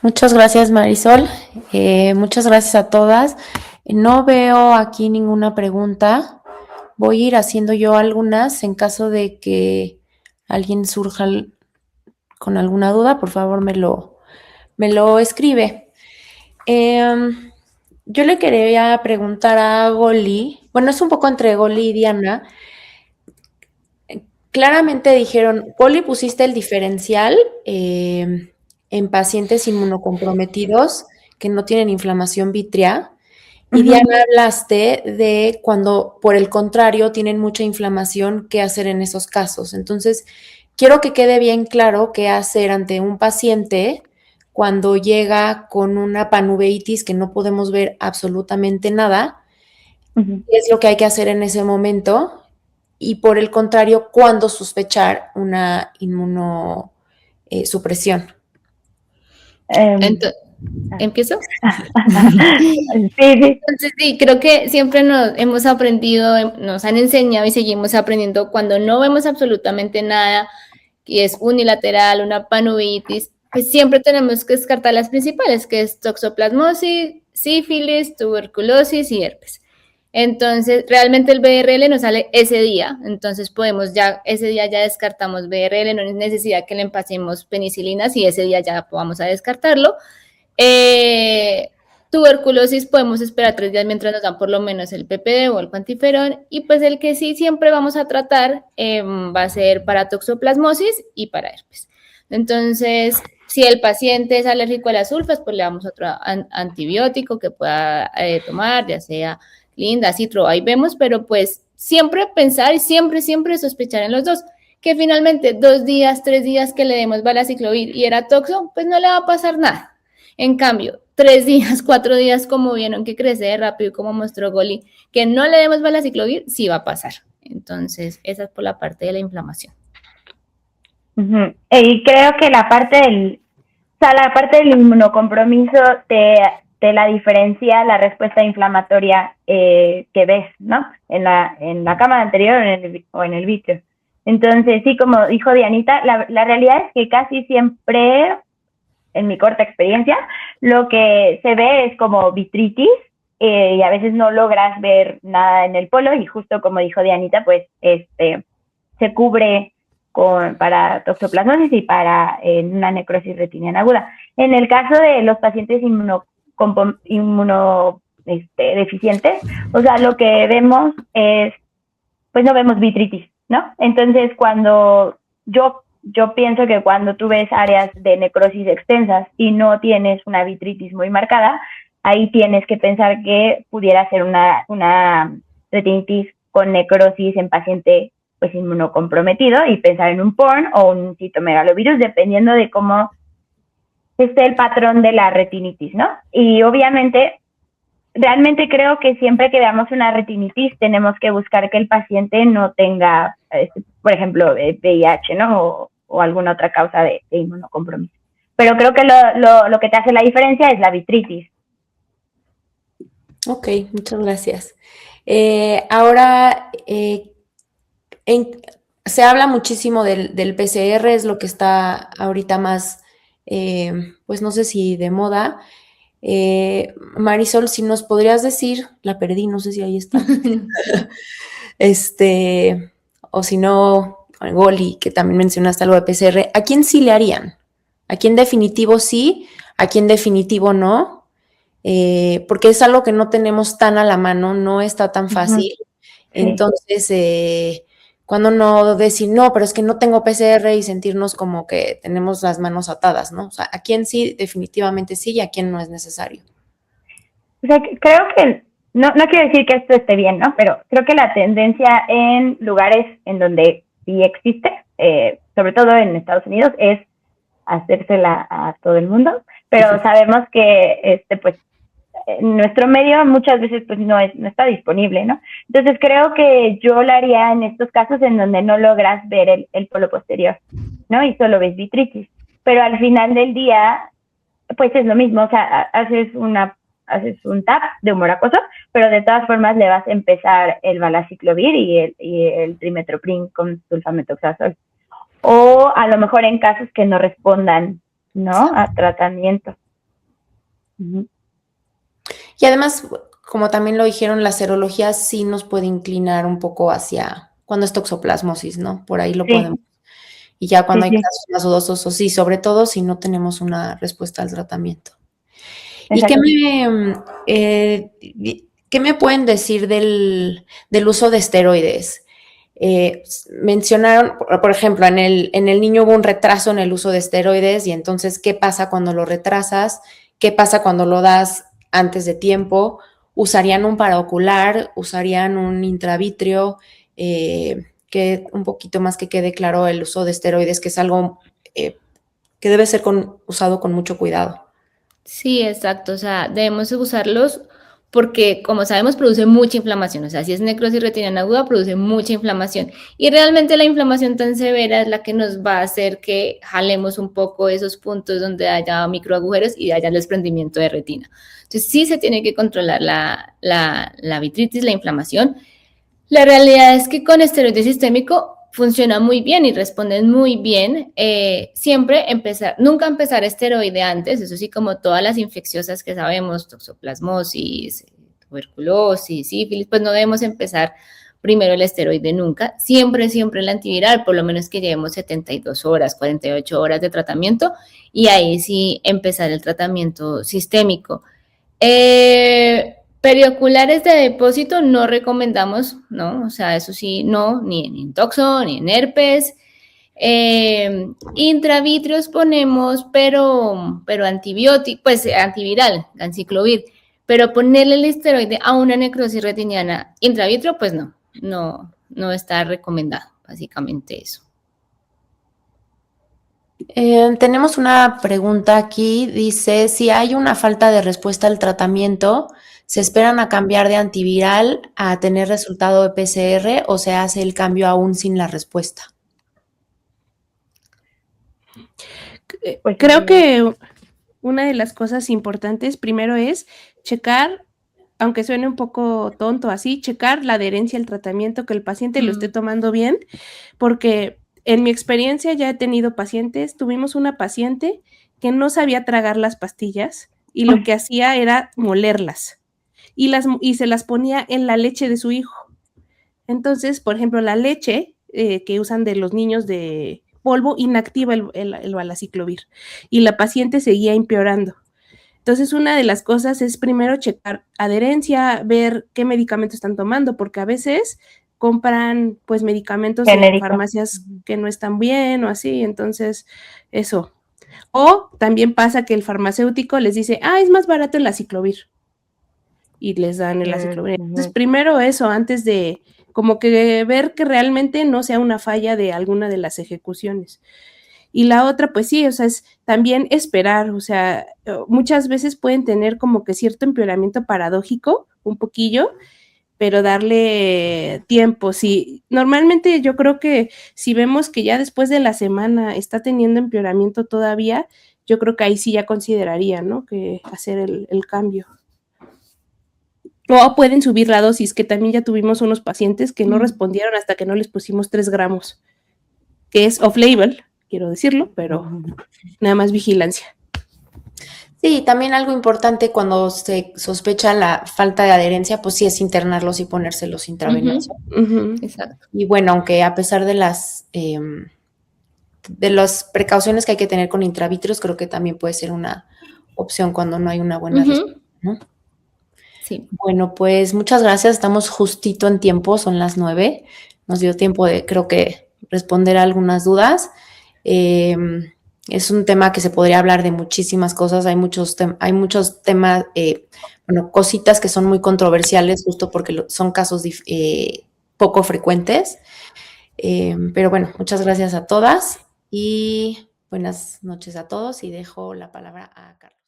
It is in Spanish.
Muchas gracias, Marisol. Muchas gracias a todas. No veo aquí ninguna pregunta. Voy a ir haciendo yo algunas en caso de que alguien surja con alguna duda. Por favor, me lo escribe. Em, yo le quería preguntar a Goli, bueno, es un poco entre Goli y Diana. Claramente dijeron, Goli, pusiste el diferencial en pacientes inmunocomprometidos que no tienen inflamación vitrea. Y Ujú. Diana, hablaste de cuando, por el contrario, tienen mucha inflamación, qué hacer en esos casos. Entonces, quiero que quede bien claro qué hacer ante un paciente cuando llega con una panuveitis que no podemos ver absolutamente nada, Ujú. qué es lo que hay que hacer en ese momento y por el contrario, cuándo sospechar una inmunosupresión. Em, Entonces, ah. ¿empiezo? Sí, sí. Entonces, sí, creo que siempre nos hemos aprendido, nos han enseñado y seguimos aprendiendo cuando no vemos absolutamente nada y es unilateral, una panuvitis, pues siempre tenemos que descartar las principales, que es toxoplasmosis, sífilis, tuberculosis y herpes. Entonces, realmente el BRL nos sale ese día, entonces podemos ya, ese día ya descartamos BRL, no es necesidad que le empacemos penicilinas y ese día ya vamos a descartarlo. Eh, Tuberculosis podemos esperar 3 días mientras nos dan por lo menos el PPD o el cuantiferón y pues el que sí siempre vamos a tratar va a ser para toxoplasmosis y para herpes. Entonces, si el paciente es alérgico a las sulfas, pues le damos otro antibiótico que pueda tomar, ya sea linda, citro, ahí vemos, pero pues siempre pensar y siempre sospechar en los dos. Que finalmente 2 días, 3 días que le demos valaciclovir y era toxo, pues no le va a pasar nada. En cambio, 3 días, 4 días, como vieron que crece rápido, como mostró Goli, que no le demos valaciclovir, sí va a pasar. Entonces, esa es por la parte de la inflamación. Ujú. Y creo que la parte del inmunocompromiso te la diferencia la respuesta inflamatoria que ves, ¿no? En la cámara anterior o en el vítreo. Entonces, sí, como dijo Dianita, la realidad es que casi siempre, en mi corta experiencia, lo que se ve es como vitritis, y a veces no logras ver nada en el polo y justo como dijo Dianita, pues se cubre para toxoplasmosis y para una necrosis retiniana aguda. En el caso de los pacientes deficientes, o sea, lo que vemos es, pues no vemos vitritis, ¿no? Entonces, cuando yo pienso que cuando tú ves áreas de necrosis extensas y no tienes una vitritis muy marcada, ahí tienes que pensar que pudiera ser una retinitis con necrosis en paciente pues inmunocomprometido y pensar en un PORN o un citomegalovirus dependiendo de cómo esté el patrón de la retinitis, ¿no? Y obviamente realmente creo que siempre que veamos una retinitis tenemos que buscar que el paciente no tenga, por ejemplo, VIH, ¿no? O alguna otra causa de inmunocompromiso. Pero creo que lo que te hace la diferencia es la vitritis. Ok, muchas gracias. Ahora, se habla muchísimo del PCR, es lo que está ahorita más, pues no sé si de moda. Marisol, si nos podrías decir, la perdí, no sé si ahí está. Este, o si no, Goli, que también mencionaste algo de PCR, ¿a quién sí le harían? ¿A quién definitivo sí? ¿A quién definitivo no? Porque es algo que no tenemos tan a la mano, no está tan Uh-huh. fácil. Sí. Entonces, cuando no decir, no, pero es que no tengo PCR y sentirnos como que tenemos las manos atadas, ¿no? O sea, ¿a quién sí definitivamente sí y a quién no es necesario? O sea, creo que, no quiero decir que esto esté bien, ¿no? Pero creo que la tendencia en lugares en donde sí existe, sobre todo en Estados Unidos, es hacérsela a todo el mundo, pero sabemos que pues nuestro medio muchas veces pues no está disponible, ¿no? Entonces creo que yo lo haría en estos casos en donde no logras ver el polo posterior, ¿no? Y solo ves vitritis. Pero al final del día, pues es lo mismo, o sea, haces un TAP de humor acuoso, pero de todas formas le vas a empezar el valaciclovir y el trimetoprim con sulfamethoxazol. O a lo mejor en casos que no respondan, ¿no? A tratamiento. Ujú. Y además, como también lo dijeron, la serología sí nos puede inclinar un poco hacia cuando es toxoplasmosis, ¿no? Por ahí lo Sí, podemos. Y ya sí, cuando hay sí, casos más dudosos, o sí, sobre todo si no tenemos una respuesta al tratamiento. ¿Y exacto. qué me pueden decir del uso de esteroides? Mencionaron, por ejemplo, en el niño hubo un retraso en el uso de esteroides y entonces, ¿qué pasa cuando lo retrasas? ¿Qué pasa cuando lo das antes de tiempo? ¿Usarían un paraocular? ¿Usarían un intravítrea? Que un poquito más que quede claro el uso de esteroides, que es algo que debe ser usado con mucho cuidado. Sí, exacto. O sea, debemos usarlos porque, como sabemos, produce mucha inflamación. O sea, si es necrosis retiniana aguda, produce mucha inflamación. Y realmente la inflamación tan severa es la que nos va a hacer que jalemos un poco esos puntos donde haya microagujeros y haya el desprendimiento de retina. Entonces, sí se tiene que controlar la vitritis, la inflamación. La realidad es que con esteroide sistémico funciona muy bien y responden muy bien. Siempre nunca empezar esteroide antes, eso sí, como todas las infecciosas que sabemos, toxoplasmosis, tuberculosis, sífilis, pues no debemos empezar primero el esteroide nunca. Siempre el antiviral, por lo menos que llevemos 72 horas, 48 horas de tratamiento y ahí sí empezar el tratamiento sistémico. Perioculares de depósito no recomendamos, ¿no? O sea, eso sí, no, ni en toxo, ni en herpes. Intravitreos ponemos, pero antibiótico, pues antiviral, ganciclovir, pero ponerle el esteroide a una necrosis retiniana intravitreo, pues no está recomendado, básicamente eso. Tenemos una pregunta aquí, dice, si hay una falta de respuesta al tratamiento, ¿se esperan a cambiar de antiviral a tener resultado de PCR o se hace el cambio aún sin la respuesta? Pues Creo que una de las cosas importantes primero es checar, aunque suene un poco tonto así, checar la adherencia al tratamiento, que el paciente lo esté tomando bien, porque en mi experiencia ya he tenido pacientes, tuvimos una paciente que no sabía tragar las pastillas y lo que hacía era molerlas y se las ponía en la leche de su hijo. Entonces, por ejemplo, la leche que usan de los niños de polvo inactiva el valaciclovir y la paciente seguía empeorando. Entonces, una de las cosas es primero checar adherencia, ver qué medicamento están tomando, porque a veces compran pues medicamentos genérico. en farmacias que no están bien o así, entonces eso. O también pasa que el farmacéutico les dice, es más barato el aciclovir y les dan el aciclovir. Entonces, primero eso, antes de como que ver que realmente no sea una falla de alguna de las ejecuciones. Y la otra, pues sí, o sea, es también esperar, o sea, muchas veces pueden tener como que cierto empeoramiento paradójico, un poquillo, pero darle tiempo. Sí, normalmente yo creo que si vemos que ya después de la semana está teniendo empeoramiento todavía, yo creo que ahí sí ya consideraría, ¿no? Que hacer el cambio. O pueden subir la dosis, que también ya tuvimos unos pacientes que no respondieron hasta que no les pusimos 3 gramos, que es off-label, quiero decirlo, pero nada más vigilancia. Sí, también algo importante cuando se sospecha la falta de adherencia, pues sí es internarlos y ponérselos intravenosos. Exacto. Y bueno, aunque a pesar de las precauciones que hay que tener con intravitreos, creo que también puede ser una opción cuando no hay una buena respuesta, ¿no? Sí. Bueno, pues muchas gracias. Estamos justito en tiempo, son las 9. Nos dio tiempo de, creo que, responder a algunas dudas. Es un tema que se podría hablar de muchísimas cosas. Hay muchos temas, cositas que son muy controversiales justo porque son casos poco frecuentes. Pero bueno, muchas gracias a todas y buenas noches a todos y dejo la palabra a Carla.